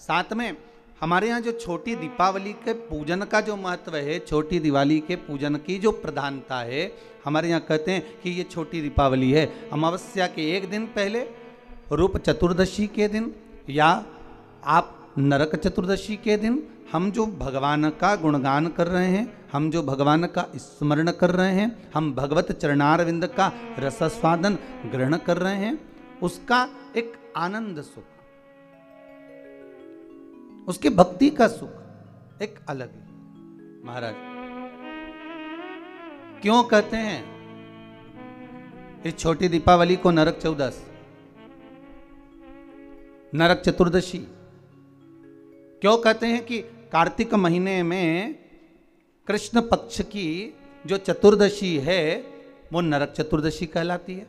साथ में हमारे यहाँ जो छोटी दीपावली के पूजन का जो महत्व है, छोटी दिवाली के पूजन की जो प्रधानता है, हमारे यहाँ कहते हैं कि ये छोटी दीपावली है। अमावस्या के एक दिन पहले, रूप चतुर्दशी के दिन, या आप नरक चतुर्दशी के दिन हम जो भगवान का गुणगान कर रहे हैं, हम जो भगवान का स्मरण कर रहे हैं, हम भगवत चरणारविंद का रसास्वादन ग्रहण कर रहे हैं, उसका एक आनंद सुख, उसकी भक्ति का सुख एक अलग है। महाराज क्यों कहते हैं इस छोटी दीपावली को नरक चौदस, नरक चतुर्दशी? क्यों कहते हैं कि कार्तिक महीने में कृष्ण पक्ष की जो चतुर्दशी है वो नरक चतुर्दशी कहलाती है?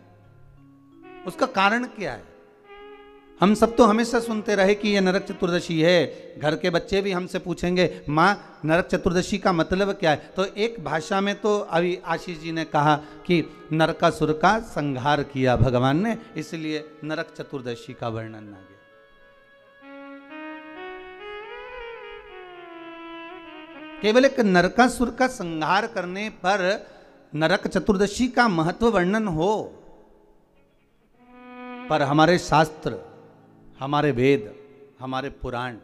उसका कारण क्या है? हम सब तो हमेशा सुनते रहे कि ये नरक चतुर्दशी है। घर के बच्चे भी हमसे पूछेंगे, माँ नरक चतुर्दशी का मतलब क्या है? तो एक भाषा में तो अभी आशीष जी ने कहा कि नरकासुर का संहार किया भगवान ने, इसलिए नरक चतुर्दशी का वर्णन आ गया। केवल एक नरकासुर का संहार करने पर नरक चतुर्दशी का महत्व वर्णन हो, पर हमारे शास्त्र, हमारे वेद, हमारे पुराण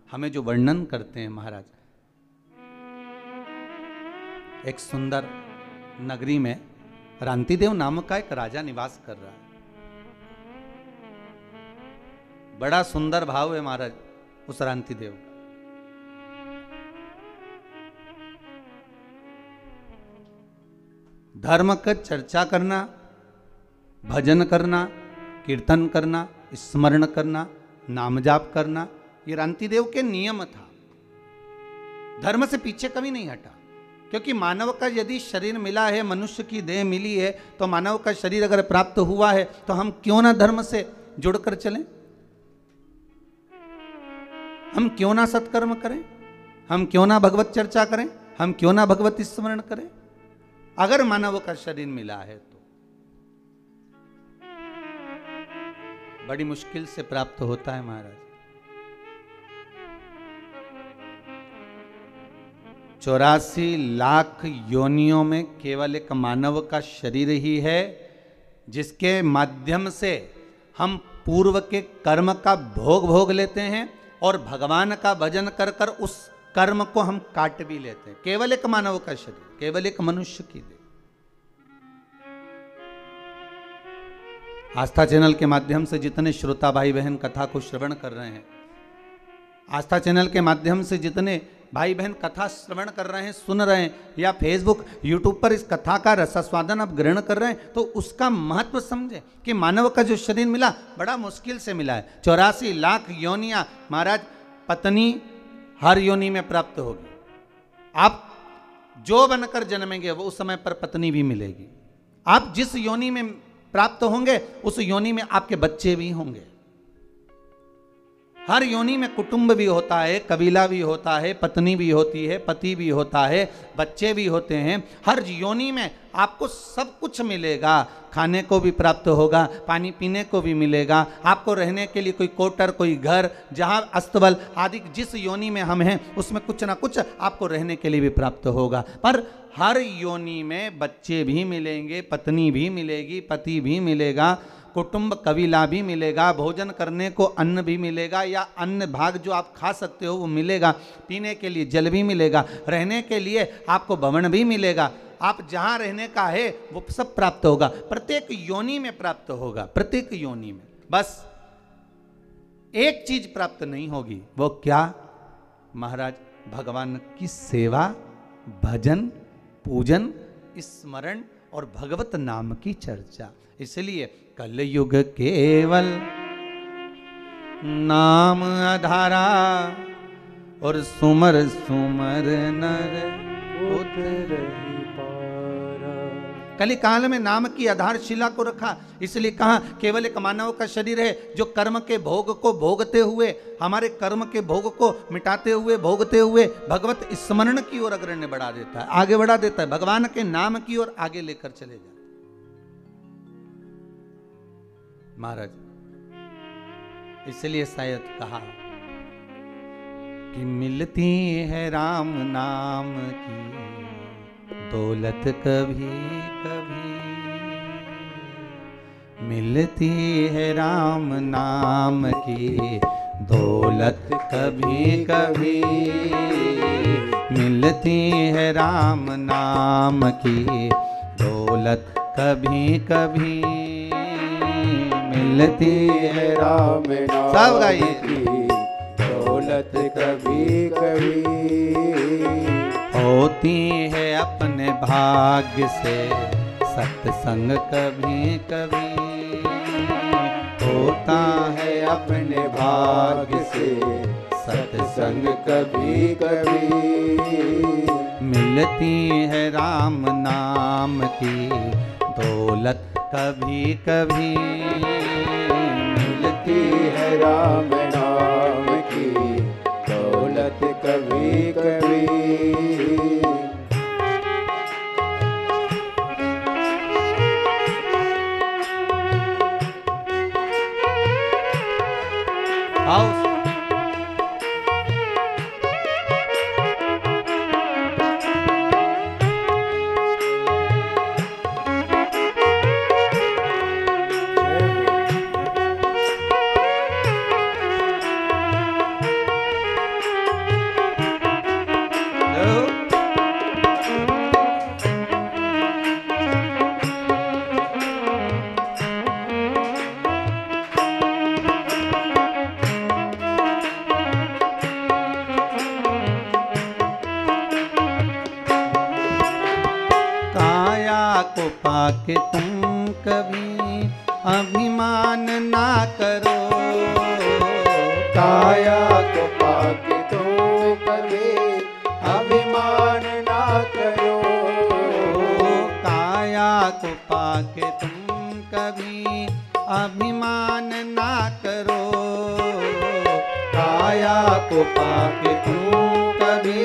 हमें जो वर्णन करते हैं महाराज, एक सुंदर नगरी में रांतिदेव नामक का एक राजा निवास कर रहा है। बड़ा सुंदर भाव है महाराज उस रांतिदेव का। धर्म का चर्चा करना, भजन करना, कीर्तन करना, स्मरण करना, नाम जाप करना, ये रांतिदेव के नियम था। धर्म से पीछे कभी नहीं हटा, क्योंकि मानव का यदि शरीर मिला है, मनुष्य की देह मिली है, तो मानव का शरीर अगर प्राप्त हुआ है तो हम क्यों ना धर्म से जुड़कर चलें, हम क्यों ना सत्कर्म करें, हम क्यों ना भगवत चर्चा करें, हम क्यों ना भगवत स्मरण करें, अगर मानव का शरीर मिला है तो। बड़ी मुश्किल से प्राप्त होता है महाराज। 84 लाख योनियों में केवल एक मानव का शरीर ही है जिसके माध्यम से हम पूर्व के कर्म का भोग लेते हैं और भगवान का भजन कर कर उस कर्म को हम काट भी लेते हैं। केवल एक मानव का शरीर, केवल एक मनुष्य की देह। आस्था चैनल के माध्यम से जितने श्रोता भाई बहन कथा को श्रवण कर रहे हैं, आस्था चैनल के माध्यम से जितने भाई बहन कथा श्रवण कर रहे हैं, सुन रहे हैं, या फेसबुक यूट्यूब पर इस कथा का रसास्वादन आप ग्रहण कर रहे हैं, तो उसका महत्व समझे कि मानव का जो शरीर मिला बड़ा मुश्किल से मिला है। 84 लाख योनियां महाराज, पत्नी हर योनि में प्राप्त होगी। आप जो बनकर जन्मेंगे वो उस समय पर पत्नी भी मिलेगी। आप जिस योनि में प्राप्त होंगे उस योनि में आपके बच्चे भी होंगे। हर योनि में कुटुंब भी होता है, कबीला भी होता है, पत्नी भी होती है, पति भी होता है, बच्चे भी होते हैं। हर योनि में आपको सब कुछ मिलेगा। खाने को भी प्राप्त होगा, पानी पीने को भी मिलेगा, आपको रहने के लिए कोई क्वार्टर, कोई घर, जहां अस्तबल आदि जिस योनि में हम हैं उसमें कुछ ना कुछ आपको रहने के लिए भी प्राप्त होगा। पर हर योनि में बच्चे भी मिलेंगे, पत्नी भी मिलेगी, पति भी मिलेगा, कुटुंब कबीला भी मिलेगा, भोजन करने को अन्न भी मिलेगा, या अन्न भाग जो आप खा सकते हो वो मिलेगा, पीने के लिए जल भी मिलेगा, रहने के लिए आपको भवन भी मिलेगा, आप जहां रहने का है वो सब प्राप्त होगा। प्रत्येक योनि में प्राप्त होगा, प्रत्येक योनि में। बस एक चीज प्राप्त नहीं होगी, वो क्या महाराज? भगवान की सेवा, भजन, पूजन, स्मरण और भगवत नाम की चर्चा। इसलिए कलयुग केवल नाम आधारा, और सुमर सुमर नर उतरहि पारा। कली काल में नाम की आधारशिला को रखा, इसलिए कहा केवल एक मानव का शरीर है जो कर्म के भोग को भोगते हुए, हमारे कर्म के भोग को मिटाते हुए, भोगते हुए भगवत स्मरण की ओर अग्रण्य बढ़ा देता है, आगे बढ़ा देता है, भगवान के नाम की ओर आगे लेकर चले जाते महाराज। इसलिए शायद कहा कि मिलती है राम नाम की दौलत कभी कभी, मिलती है राम नाम की दौलत कभी कभी, मिलती है राम नाम की दौलत कभी कभी, मिलती है राम नाम सब गाइए की दौलत कभी कभी, होती है अपने भाग्य से सत्संग कभी कभी, होता है अपने भाग्य से सत्संग कभी कभी, मिलती है राम नाम की दौलत कभी कभी, मिलती है राम नाम की दौलत कभी कभी। आओ को पाके तुम कभी अभिमान ना करो, काया को पाके तुम कभी अभिमान ना करो, काया को पाके तुम कभी अभिमान ना करो, काया को पाके तुम कभी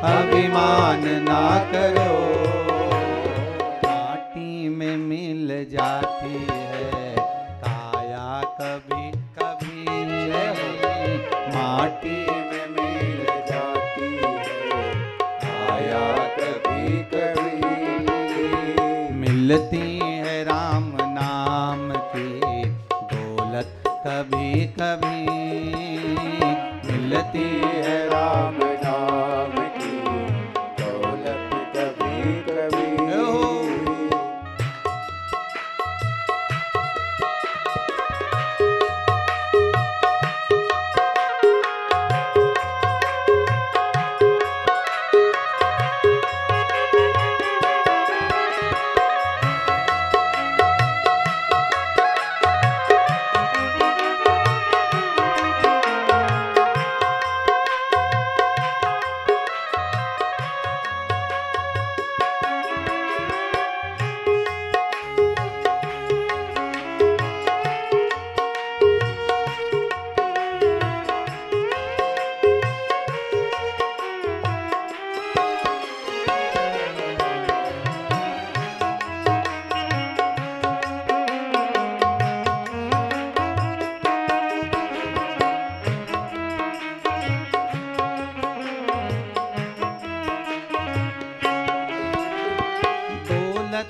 अभिमान ना करो, मिल जाती है काया कभी कभी, माटी में मिल जाती है काया कभी कभी, मिलती है राम नाम की दौलत कभी कभी, मिलती है राम नाम की दौलत कभी कभी।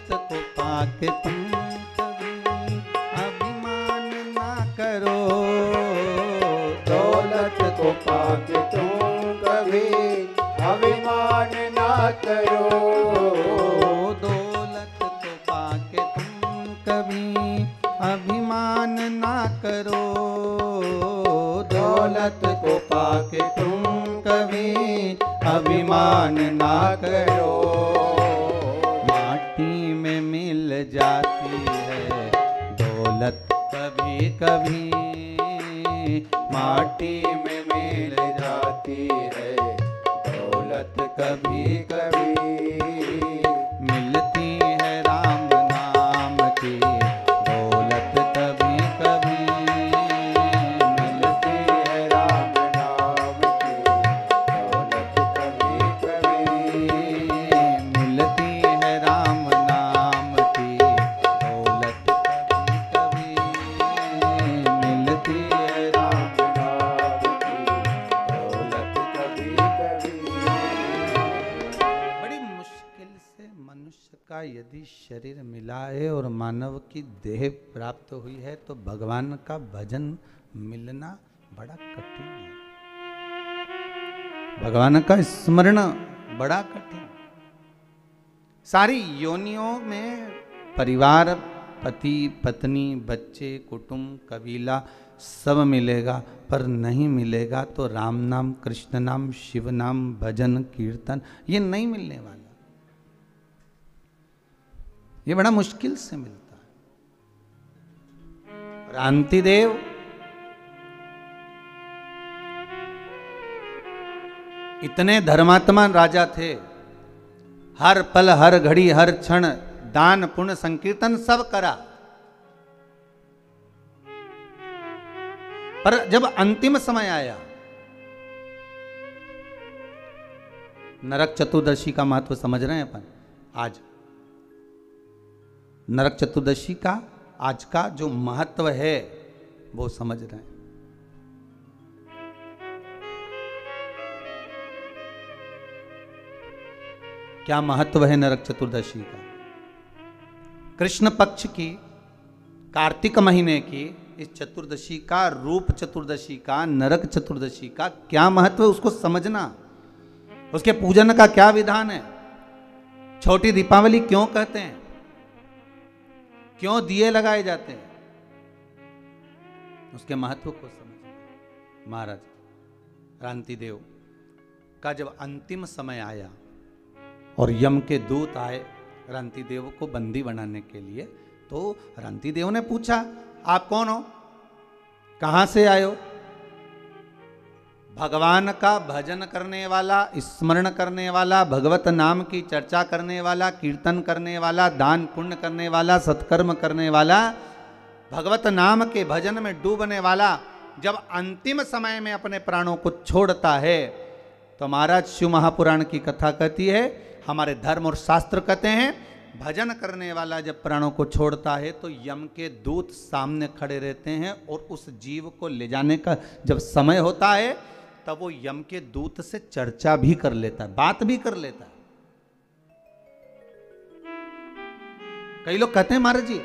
को पाके तुम कभी अभिमान ना करो, दौलत को पाके तुम कभी अभिमान ना करो, दौलत को पाके तुम कभी अभिमान ना करो, दौलत को पाके तुम कभी अभिमान ना करो, मिल जाती है दौलत कभी कभी, माटी में मिल जाती है दौलत कभी कभी, मिलती है राम नाम की दौलत कभी कभी, मिलती है राम नाम की दौलत कभी कभी, मिलती है राम नाम की दौलत कभी कभी, मिलती है राम नाम की का यदि शरीर मिला है और मानव की देह प्राप्त हुई है तो भगवान का भजन मिलना बड़ा कठिन है, भगवान का स्मरण बड़ा कठिन। सारी योनियों में परिवार, पति पत्नी, बच्चे, कुटुंब, कबीला सब मिलेगा, पर नहीं मिलेगा तो राम नाम, कृष्ण नाम, शिव नाम, भजन कीर्तन ये नहीं मिलने वाला। ये बड़ा मुश्किल से मिलता है। रांतिदेव इतने धर्मात्मा राजा थे, हर पल हर घड़ी हर क्षण दान पुण्य संकीर्तन सब करा, पर जब अंतिम समय आया, नरक चतुर्दशी का महत्व समझ रहे हैं अपन। आज नरक चतुर्दशी का आज का जो महत्व है वो समझ रहे हैं। क्या महत्व है नरक चतुर्दशी का? कृष्ण पक्ष की कार्तिक महीने की इस चतुर्दशी का, रूप चतुर्दशी का, नरक चतुर्दशी का क्या महत्व है उसको समझना, उसके पूजन का क्या विधान है, छोटी दीपावली क्यों कहते हैं, क्यों दिए लगाए जाते हैं, उसके महत्व को समझना। महाराज रांतिदेव का जब अंतिम समय आया और यम के दूत आए रांतिदेव को बंदी बनाने के लिए, तो रांतिदेव ने पूछा आप कौन हो, कहां से आए हो? भगवान का भजन करने वाला, स्मरण करने वाला, भगवत नाम की चर्चा करने वाला, कीर्तन करने वाला, दान पुण्य करने वाला, सत्कर्म करने वाला, भगवत नाम के भजन में डूबने वाला जब अंतिम समय में अपने प्राणों को छोड़ता है, तो महाराज शिव महापुराण की कथा कहती है, हमारे धर्म और शास्त्र कहते हैं, भजन करने वाला जब प्राणों को छोड़ता है तो यम के दूत सामने खड़े रहते हैं और उस जीव को ले जाने का जब समय होता है तब वो यम के दूत से चर्चा भी कर लेता है, बात भी कर लेता है। कई लोग कहते हैं महाराज जी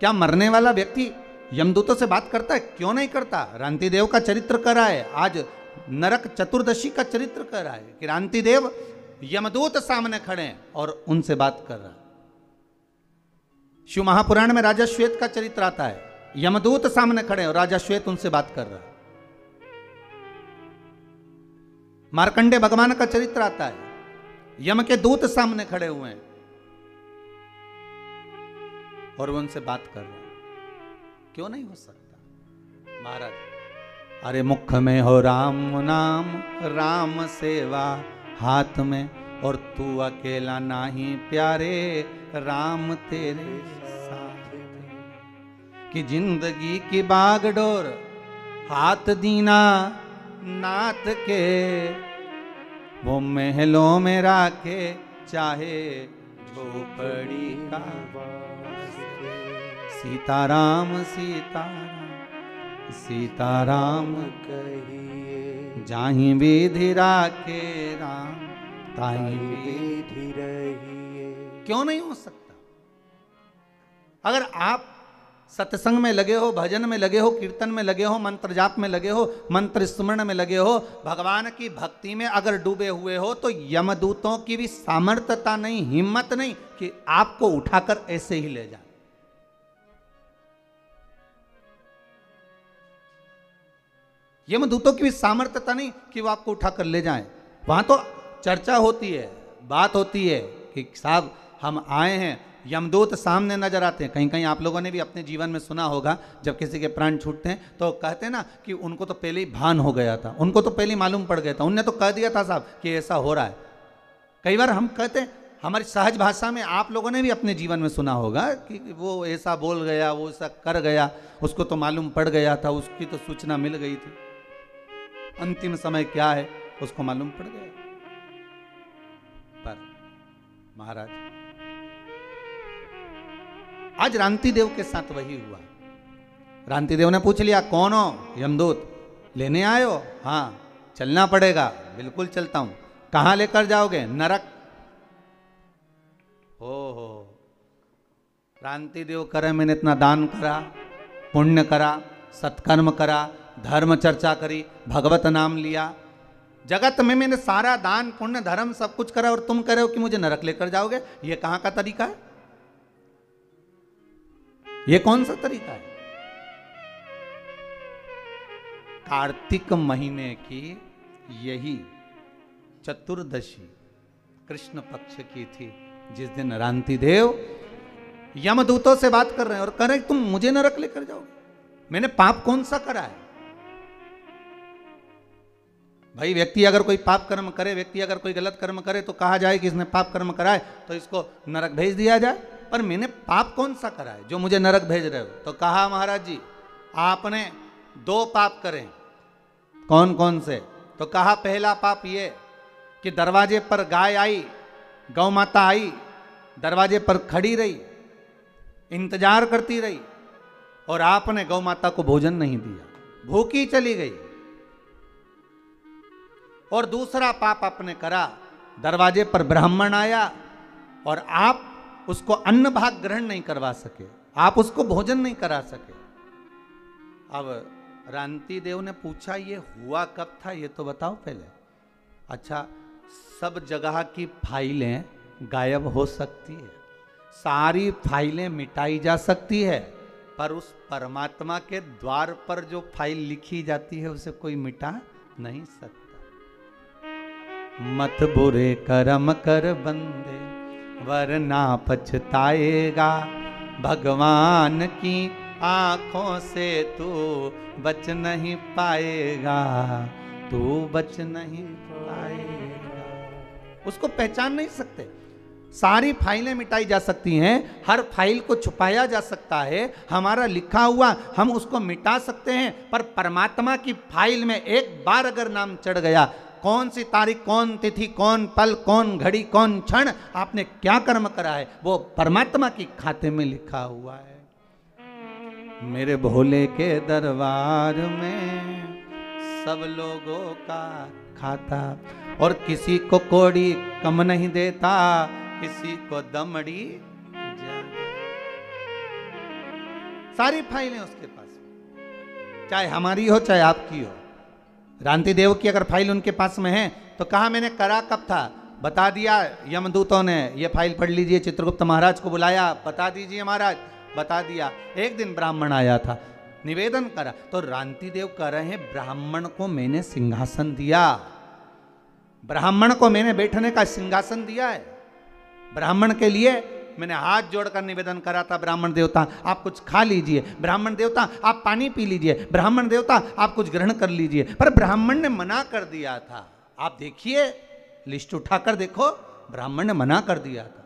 क्या मरने वाला व्यक्ति यमदूतों से बात करता है? क्यों नहीं करता? रांतिदेव का चरित्र कर रहा है, आज नरक चतुर्दशी का चरित्र कर रहा है कि रांतिदेव यमदूत सामने खड़े हैं और उनसे बात कर रहा है। शिव महापुराण में राजा श्वेत का चरित्र आता है, यमदूत सामने खड़े हैं और राजा श्वेत उनसे बात कर रहा है। मार्कंडे भगवान का चरित्र आता है, यम के दूत सामने खड़े हुए हैं और वो उनसे बात कर रहे हैं। क्यों नहीं हो सकता महाराज? अरे मुख में हो राम नाम, राम सेवा हाथ में, और तू अकेला नाही प्यारे, राम तेरे साथ कि जिंदगी की बागडोर हाथ दीना नाथ के, वो महलों में राखे चाहे झोपड़ी का। सीताराम सीताराम सीताराम कहिए, जाहि विधि राखे राम ताहि विधि रहिए। क्यों नहीं हो सकता? अगर आप सत्संग में लगे हो, भजन में लगे हो, कीर्तन में लगे हो, मंत्र जाप में लगे हो, मंत्र स्मरण में लगे हो, भगवान की भक्ति में अगर डूबे हुए हो, तो यमदूतों की भी सामर्थ्यता नहीं, हिम्मत नहीं कि आपको उठाकर ऐसे ही ले जाए। यमदूतों की भी सामर्थ्यता नहीं कि वो आपको उठाकर ले जाएं। वहां तो चर्चा होती है, बात होती है कि साहब हम आए हैं, यमदूत सामने नजर आते हैं। कहीं कहीं आप लोगों ने भी अपने जीवन में सुना होगा, जब किसी के प्राण छूटते हैं तो कहते हैं ना कि उनको तो पहले ही भान हो गया था, उनको तो पहले ही मालूम पड़ गया था, उनने तो कह दिया था साहब कि ऐसा हो रहा है। कई बार हम कहते हैं, हमारी सहज भाषा में आप लोगों ने भी अपने जीवन में सुना होगा कि वो ऐसा बोल गया, वो ऐसा कर गया, उसको तो मालूम पड़ गया था, उसकी तो सूचना मिल गई थी, अंतिम समय क्या है उसको मालूम पड़ गया। पर महाराज आज रांतिदेव के साथ वही हुआ। रांतिदेव ने पूछ लिया कौन हो? यमदूत। लेने आए हो? हाँ चलना पड़ेगा। बिल्कुल चलता हूं। कहां लेकर जाओगे? नरक। हो रांति देव करे, मैंने इतना दान करा, पुण्य करा, सत्कर्म करा, धर्म चर्चा करी, भगवत नाम लिया, जगत में मैंने सारा दान पुण्य धर्म सब कुछ करा, और तुम कह रहे हो कि मुझे नरक लेकर जाओगे। ये कहां का तरीका है? ये कौन सा तरीका है? कार्तिक महीने की यही चतुर्दशी कृष्ण पक्ष की थी, जिस दिन रांति देव यमदूतों से बात कर रहे हैं और कह रहे हैं तुम मुझे नरक लेकर जाओगे। मैंने पाप कौन सा करा है? भाई व्यक्ति अगर कोई पाप कर्म करे, व्यक्ति अगर कोई गलत कर्म करे तो कहा जाए कि इसने पाप कर्म करा है तो इसको नरक भेज दिया जाए। पर मैंने पाप कौन सा करा है जो मुझे नरक भेज रहे हो? तो कहा महाराज जी आपने 2 पाप करे। कौन कौन से? तो कहा पहला पाप ये कि दरवाजे पर गाय आई, गौ माता आई, दरवाजे पर खड़ी रही, इंतजार करती रही, और आपने गौ माता को भोजन नहीं दिया, भूखी चली गई। और दूसरा पाप आपने करा, दरवाजे पर ब्राह्मण आया और आप उसको अन्न भाग ग्रहण नहीं करवा सके, आप उसको भोजन नहीं करा सके। अब रांति देव ने पूछा ये हुआ कब था, ये तो बताओ पहले। अच्छा, सब जगह की फाइलें गायब हो सकती है, सारी फाइलें मिटाई जा सकती है, पर उस परमात्मा के द्वार पर जो फाइल लिखी जाती है उसे कोई मिटा नहीं सकता। मत बुरे कर्म कर बंदे वरना पछताएगा, भगवान की आंखों से तू बच नहीं पाएगा, तू बच नहीं पाएगा। उसको पहचान नहीं सकते। सारी फाइलें मिटाई जा सकती हैं, हर फाइल को छुपाया जा सकता है, हमारा लिखा हुआ हम उसको मिटा सकते हैं, पर परमात्मा की फाइल में एक बार अगर नाम चढ़ गया, कौन सी तारीख, कौन तिथि, कौन पल, कौन घड़ी, कौन क्षण आपने क्या कर्म करा है, वो परमात्मा की खाते में लिखा हुआ है। मेरे भोले के दरबार में सब लोगों का खाता, और किसी को कोड़ी कम नहीं देता, किसी को दमड़ी ज्यादा। सारी फाइलें उसके पास, चाहे हमारी हो चाहे आपकी हो। रांति देव की अगर फाइल उनके पास में है तो कहा मैंने करा कब था, बता दिया। यमदूतों ने ये फाइल पढ़ लीजिए, चित्रगुप्त महाराज को बुलाया, बता दीजिए महाराज, बता दिया। एक दिन ब्राह्मण आया था, निवेदन करा, तो रांति देव कह रहे हैं ब्राह्मण को मैंने सिंहासन दिया, ब्राह्मण को मैंने बैठने का सिंहासन दिया है, ब्राह्मण के लिए मैंने हाथ जोड़कर निवेदन करा था, ब्राह्मण देवता आप कुछ खा लीजिए, ब्राह्मण देवता आप पानी पी लीजिए, ब्राह्मण देवता आप कुछ ग्रहण कर लीजिए, पर ब्राह्मण ने मना कर दिया था। आप देखिए, लिस्ट उठाकर देखो, ब्राह्मण ने मना कर दिया था।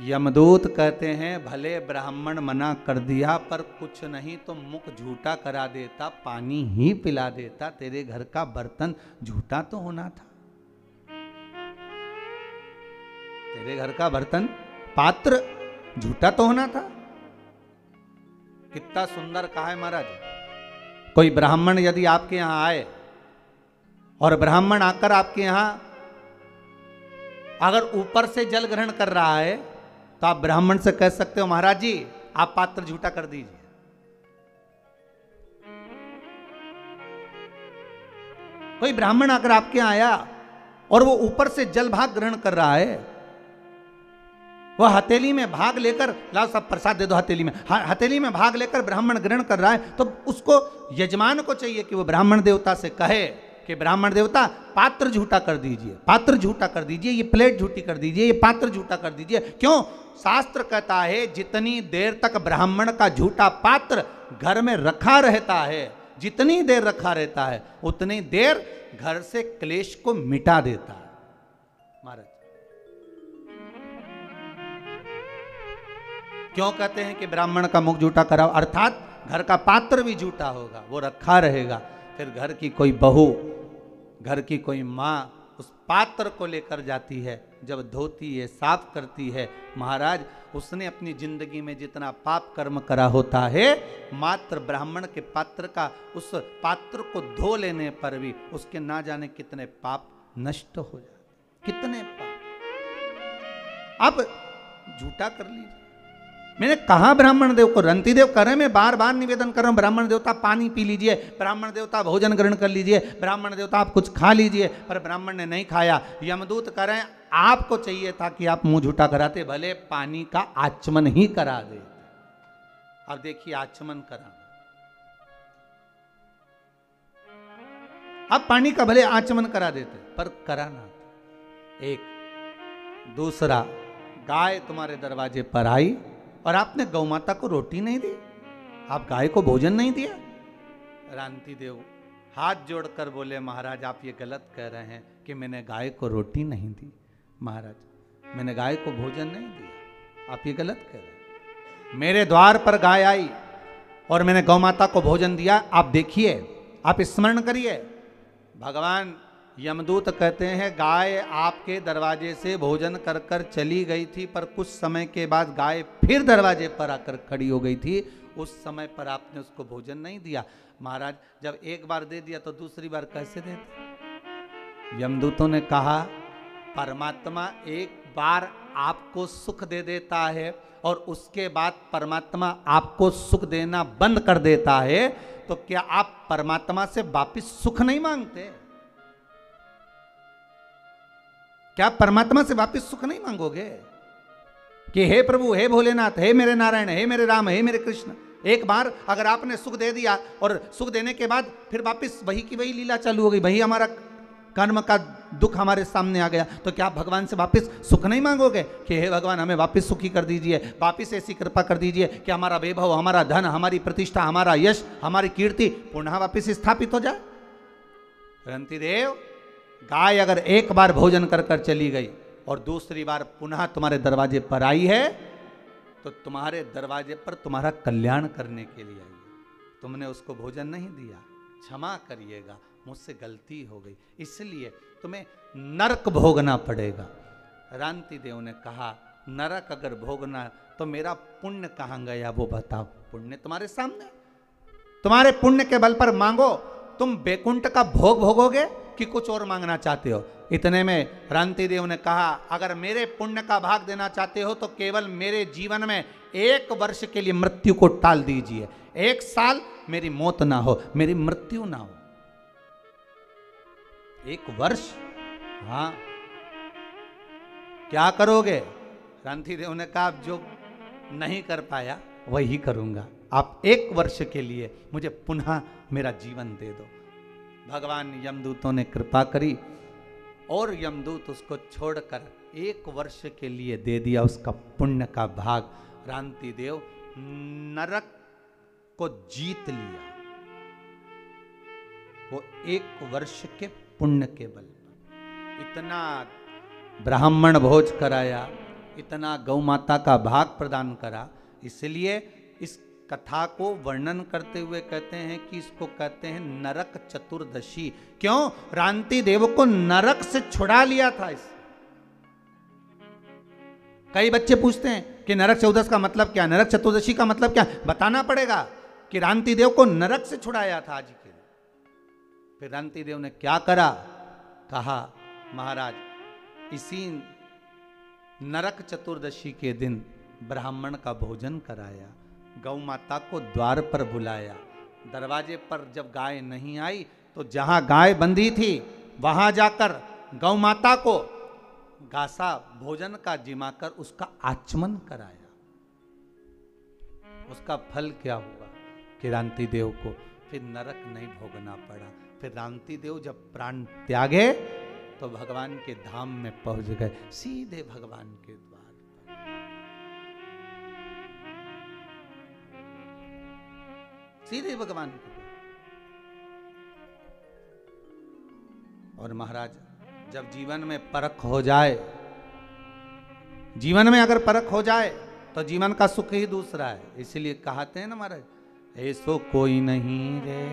यमदूत कहते हैं भले ब्राह्मण मना कर दिया, पर कुछ नहीं तो मुख झूठा करा देता, पानी ही पिला देता, तेरे घर का बर्तन झूठा तो होना था, तेरे घर का बर्तन पात्र झूठा तो होना था। कितना सुंदर कहा है महाराज। कोई ब्राह्मण यदि आपके यहां आए और ब्राह्मण आकर आपके यहां अगर ऊपर से जल ग्रहण कर रहा है तो आप ब्राह्मण से कह सकते हो महाराज जी आप पात्र झूठा कर दीजिए। कोई ब्राह्मण आकर आपके यहां आया और वो ऊपर से जल भाग ग्रहण कर रहा है, वह हथेली में भाग लेकर, लाओ सब प्रसाद दे दो हथेली में, हथेली में भाग लेकर ब्राह्मण ग्रहण कर रहा है, तो उसको यजमान को चाहिए कि वो ब्राह्मण देवता से कहे कि ब्राह्मण देवता पात्र झूठा कर दीजिए, पात्र झूठा कर दीजिए, ये प्लेट झूठी कर दीजिए, ये पात्र झूठा कर दीजिए। क्यों? शास्त्र कहता है जितनी देर तक ब्राह्मण का झूठा पात्र घर में रखा रहता है, जितनी देर रखा रहता है उतनी देर घर से क्लेश को मिटा देता है। महाराज क्यों कहते हैं कि ब्राह्मण का मुख झूठा कराओ? अर्थात घर का पात्र भी झूठा होगा, वो रखा रहेगा, फिर घर की कोई बहू, घर की कोई माँ उस पात्र को लेकर जाती है, जब धोती है, साफ करती है, महाराज उसने अपनी जिंदगी में जितना पाप कर्म करा होता है, मात्र ब्राह्मण के पात्र का, उस पात्र को धो लेने पर भी उसके ना जाने कितने पाप नष्ट हो जाते, कितने पाप। अब झूठा कर लीजिए। मैंने कहा ब्राह्मण देव को, रंती देव कर रहे हैं, मैं बार बार निवेदन कर रहा हूं, ब्राह्मण देवता पानी पी लीजिए, ब्राह्मण देवता भोजन ग्रहण कर लीजिए, ब्राह्मण देवता आप कुछ खा लीजिए, पर ब्राह्मण ने नहीं खाया। यमदूत कह रहे हैं आपको चाहिए था कि आप मुंह झूठा कराते, भले पानी का आचमन ही करा दे। अब देखिए आचमन करा, अब पानी का भले आचमन करा देते, पर कराना। एक दूसरा, गाय तुम्हारे दरवाजे पर आई और आपने गौ माता को रोटी नहीं दी, आप गाय को भोजन नहीं दिया। रांति देव हाथ जोड़कर बोले महाराज आप ये गलत कह रहे हैं कि मैंने गाय को रोटी नहीं दी। महाराज मैंने गाय को भोजन नहीं दिया, आप ये गलत कह रहे हैं। मेरे द्वार पर गाय आई और मैंने गौ माता को भोजन दिया। आप देखिए, आप स्मरण करिए, भगवान यमदूत कहते हैं गाय आपके दरवाजे से भोजन कर कर चली गई थी, पर कुछ समय के बाद गाय फिर दरवाजे पर आकर खड़ी हो गई थी, उस समय पर आपने उसको भोजन नहीं दिया। महाराज जब एक बार दे दिया तो दूसरी बार कैसे देते? यमदूतों ने कहा परमात्मा एक बार आपको सुख दे देता है और उसके बाद परमात्मा आपको सुख देना बंद कर देता है, तो क्या आप परमात्मा से वापिस सुख नहीं मांगते? क्या परमात्मा से वापिस सुख नहीं मांगोगे कि हे प्रभु, हे भोलेनाथ, हे मेरे नारायण, हे मेरे राम, हे मेरे कृष्ण? एक बार अगर आपने सुख दे दिया और सुख देने के बाद फिर वापिस वही की वही लीला चालू हो गई, वही हमारा कर्म का दुख हमारे सामने आ गया, तो क्या आप भगवान से वापिस सुख नहीं मांगोगे कि हे भगवान हमें वापिस सुखी कर दीजिए, वापिस ऐसी कृपा कर दीजिए कि हमारा वैभव, हमारा धन, हमारी प्रतिष्ठा, हमारा यश, हमारी कीर्ति पुनः वापिस स्थापित हो जाए? रंती देव, गाय अगर एक बार भोजन कर कर चली गई और दूसरी बार पुनः तुम्हारे दरवाजे पर आई है, तो तुम्हारे दरवाजे पर तुम्हारा कल्याण करने के लिए आई है। तुमने उसको भोजन नहीं दिया, क्षमा करिएगा, मुझसे गलती हो गई, इसलिए तुम्हें नरक भोगना पड़ेगा। रांति देव ने कहा नरक अगर भोगना तो मेरा पुण्य कहाँ गया वो बताओ। पुण्य तुम्हारे सामने, तुम्हारे पुण्य के बल पर मांगो, तुम बैकुंठ का भोग भोगोगे कि कुछ और मांगना चाहते हो? इतने में रांति देव ने कहा अगर मेरे पुण्य का भाग देना चाहते हो तो केवल मेरे जीवन में 1 वर्ष के लिए मृत्यु को टाल दीजिए, 1 साल मेरी मौत ना हो, मेरी मृत्यु ना हो। 1 वर्ष? हाँ, क्या करोगे? रांति देव ने कहा जो नहीं कर पाया वही करूंगा, आप 1 वर्ष के लिए मुझे पुनः मेरा जीवन दे दो। भगवान यमदूतों ने कृपा करी और यमदूत उसको छोड़कर 1 वर्ष के लिए दे दिया उसका पुण्य का भाग। रांति देव नरक को जीत लिया, वो 1 वर्ष के पुण्य के बल पर। इतना ब्राह्मण भोज कराया, इतना गौ माता का भाग प्रदान करा, इसलिए इस कथा को वर्णन करते हुए कहते हैं कि इसको कहते हैं नरक चतुर्दशी। क्यों? रांति देव को नरक से छुड़ा लिया था इस। कई बच्चे पूछते हैं कि नरक चतुर्दशी का मतलब क्या, नरक चतुर्दशी का मतलब क्या? बताना पड़ेगा कि रांति देव को नरक से छुड़ाया था आज के दिन। फिर रांति देव ने क्या करा? कहा महाराज इसी नरक चतुर्दशी के दिन ब्राह्मण का भोजन कराया, गौ माता को द्वार पर बुलाया, दरवाजे पर जब गाय नहीं आई तो जहां गाय बंधी थी वहां जाकर गौ माता को घासा भोजन का जिमाकर उसका आचमन कराया। उसका फल क्या हुआ कि रांति देव को फिर नरक नहीं भोगना पड़ा। फिर रांति देव जब प्राण त्यागे तो भगवान के धाम में पहुंच गए, सीधे भगवान के द्वार पर। सीधे भगवान के द्वार। और महाराज जब जीवन में परख हो जाए, जीवन में अगर परख हो जाए तो जीवन का सुख ही दूसरा है। इसलिए कहते हैं ना महाराज, ऐसो कोई नहीं रे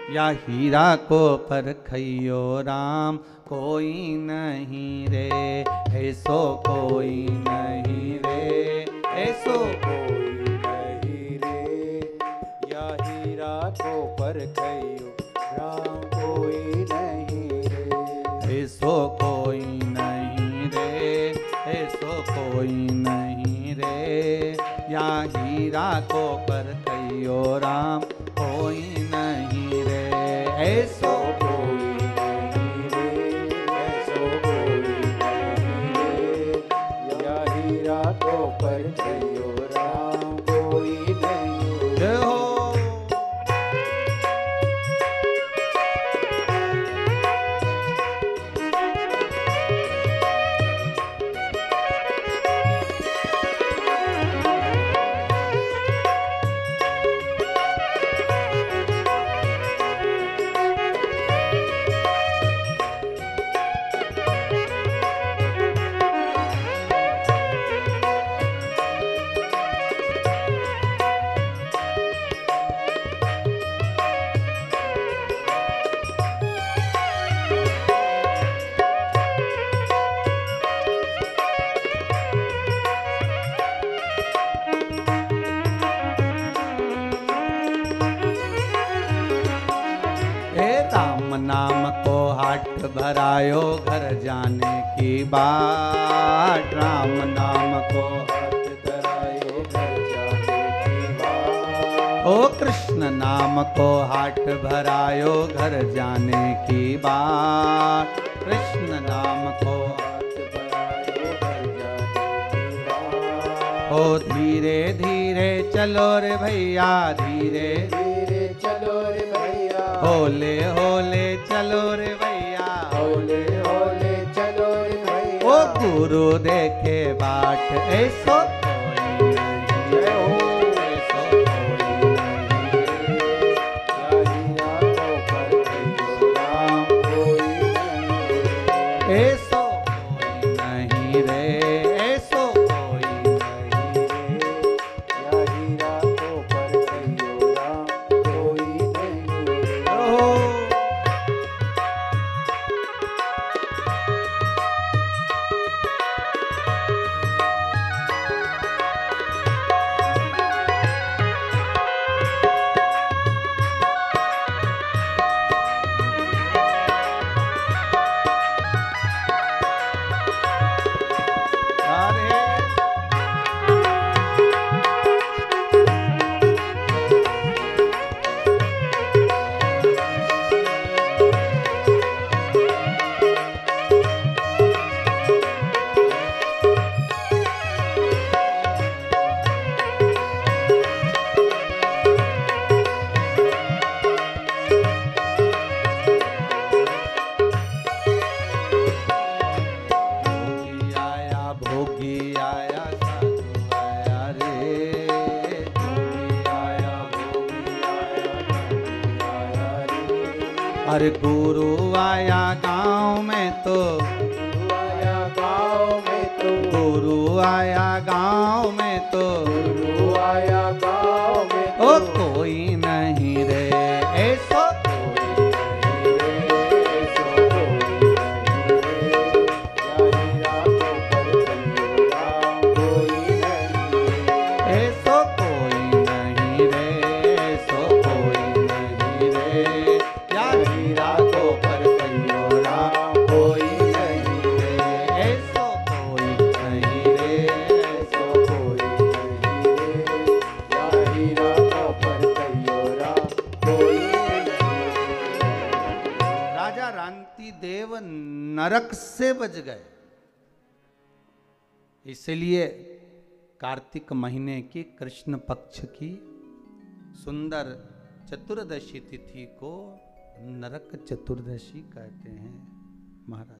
या हीरा को परखइयो राम, कोई नहीं रे ऐसो कोई नहीं रे, ऐसो कोई नहीं रे या हीरा को परखइयो राम, कोई नहीं रे ऐसो कोई नहीं रे हीरा को परखइयो राम कोई नहीं रे। ऐसो कोई नहीं रे, ऐसो कोई नहीं रे, या हीरा को परखइयो राम कोई नहीं रे। जय हो। राम नाम को हाट भरायो घर जाने की बाट। राम नाम को हाथ धरायो घर जाने की बात। ओ कृष्ण नाम को हाट भरायो घर जाने की बात। कृष्ण नाम को हाथ धरायो घर जाने की बात। ओ धीरे धीरे चलो रे भैया धीरे धीरे चलो रे भैया, होले होले चलो रे भैया। होले होले चलो रे भैया। ओ गुरु देखे बाट ऐसो कोई नहीं। जय हो। ऐसो कोई नहीं। या हीरा को परखइयो राम कोई नहीं रे। ऐसो कोई नहीं रे। ऐसो कोई नहीं। या हीरा को परखइयो राम कोई नहीं रे। ओ राधे। भोगी आया साधु आया रे। भोगी आया, भोगी आया, भोगी आया रे। अरे गुरु आया गांव में तो गुरु आया गाँव में तो, गुरु आया गांव में तो गुरु आया गाँव में ओ तो। कोई नहीं रे। ऐसो ऐसो कोई नहीं रे। ऐसो कोई नहीं रे। या हीरा को परखइयो राम कोई नहीं रे। ऐसो कोई नहीं रे। ऐसो राजा रांति देव नरक से बच गए। इसलिए कार्तिक महीने की कृष्ण पक्ष की सुंदर चतुर्दशी तिथि को नरक चतुर्दशी कहते हैं महाराज।